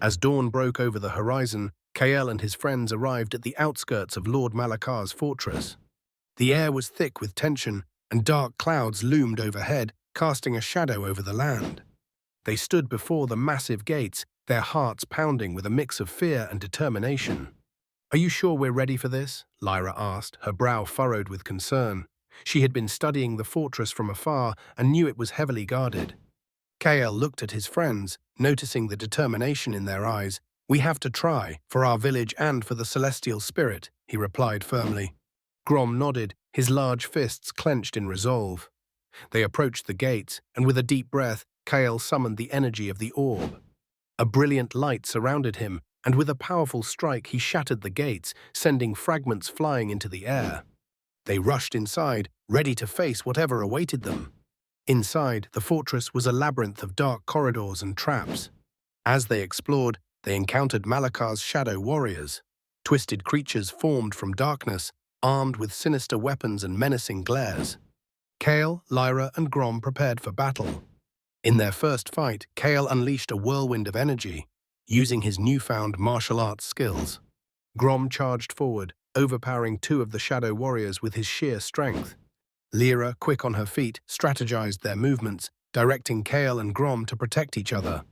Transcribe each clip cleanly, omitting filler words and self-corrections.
As dawn broke over the horizon, Kael and his friends arrived at the outskirts of Lord Malakar's fortress. The air was thick with tension, and dark clouds loomed overhead, casting a shadow over the land. They stood before the massive gates, their hearts pounding with a mix of fear and determination. "Are you sure we're ready for this?" Lyra asked, her brow furrowed with concern. She had been studying the fortress from afar and knew it was heavily guarded. Kael looked at his friends, noticing the determination in their eyes. "We have to try, for our village and for the celestial spirit," he replied firmly. Grom nodded, his large fists clenched in resolve. They approached the gates, and with a deep breath, Kael summoned the energy of the orb. A brilliant light surrounded him, and with a powerful strike he shattered the gates, sending fragments flying into the air. They rushed inside, ready to face whatever awaited them. Inside, the fortress was a labyrinth of dark corridors and traps. As they explored, they encountered Malakar's shadow warriors, twisted creatures formed from darkness, armed with sinister weapons and menacing glares. Kael, Lyra, and Grom prepared for battle. In their first fight, Kael unleashed a whirlwind of energy, using his newfound martial arts skills. Grom charged forward, overpowering two of the shadow warriors with his sheer strength. Lyra, quick on her feet, strategized their movements, directing Kael and Grom to protect each other.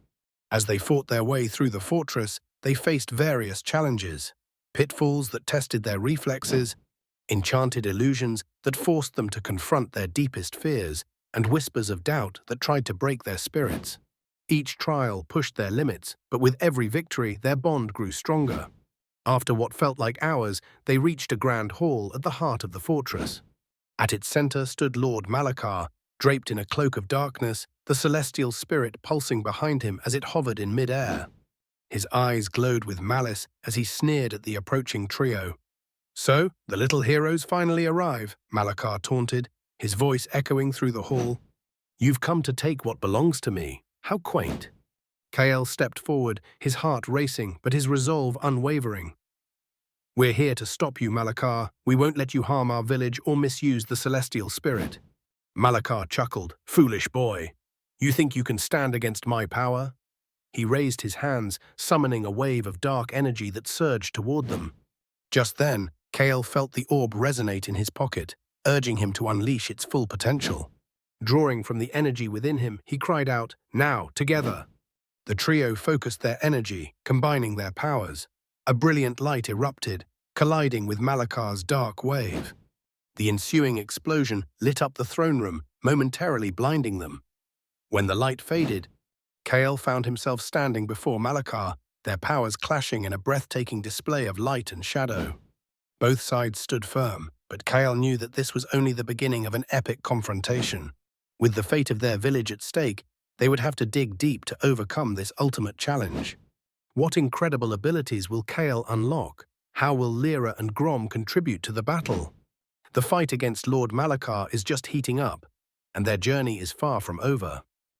As they fought their way through the fortress, they faced various challenges, pitfalls that tested their reflexes, enchanted illusions that forced them to confront their deepest fears, and whispers of doubt that tried to break their spirits. Each trial pushed their limits, but with every victory, their bond grew stronger. After what felt like hours, they reached a grand hall at the heart of the fortress. At its center stood Lord Malakar, draped in a cloak of darkness, the celestial spirit pulsing behind him as it hovered in mid-air. His eyes glowed with malice as he sneered at the approaching trio. "So, the little heroes finally arrive," Malakar taunted, his voice echoing through the hall. "You've come to take what belongs to me. How quaint." Kael stepped forward, his heart racing, but his resolve unwavering. "We're here to stop you, Malakar. We won't let you harm our village or misuse the celestial spirit." Malakar chuckled. "Foolish boy. You think you can stand against my power?" He raised his hands, summoning a wave of dark energy that surged toward them. Just then, Kael felt the orb resonate in his pocket, urging him to unleash its full potential. Drawing from the energy within him, he cried out, "Now, together!" The trio focused their energy, combining their powers. A brilliant light erupted, colliding with Malakar's dark wave. The ensuing explosion lit up the throne room, momentarily blinding them. When the light faded, Kael found himself standing before Malakar, their powers clashing in a breathtaking display of light and shadow. Both sides stood firm, but Kael knew that this was only the beginning of an epic confrontation. With the fate of their village at stake, they would have to dig deep to overcome this ultimate challenge. What incredible abilities will Kael unlock? How will Lyra and Grom contribute to the battle? The fight against Lord Malakar is just heating up, and their journey is far from over.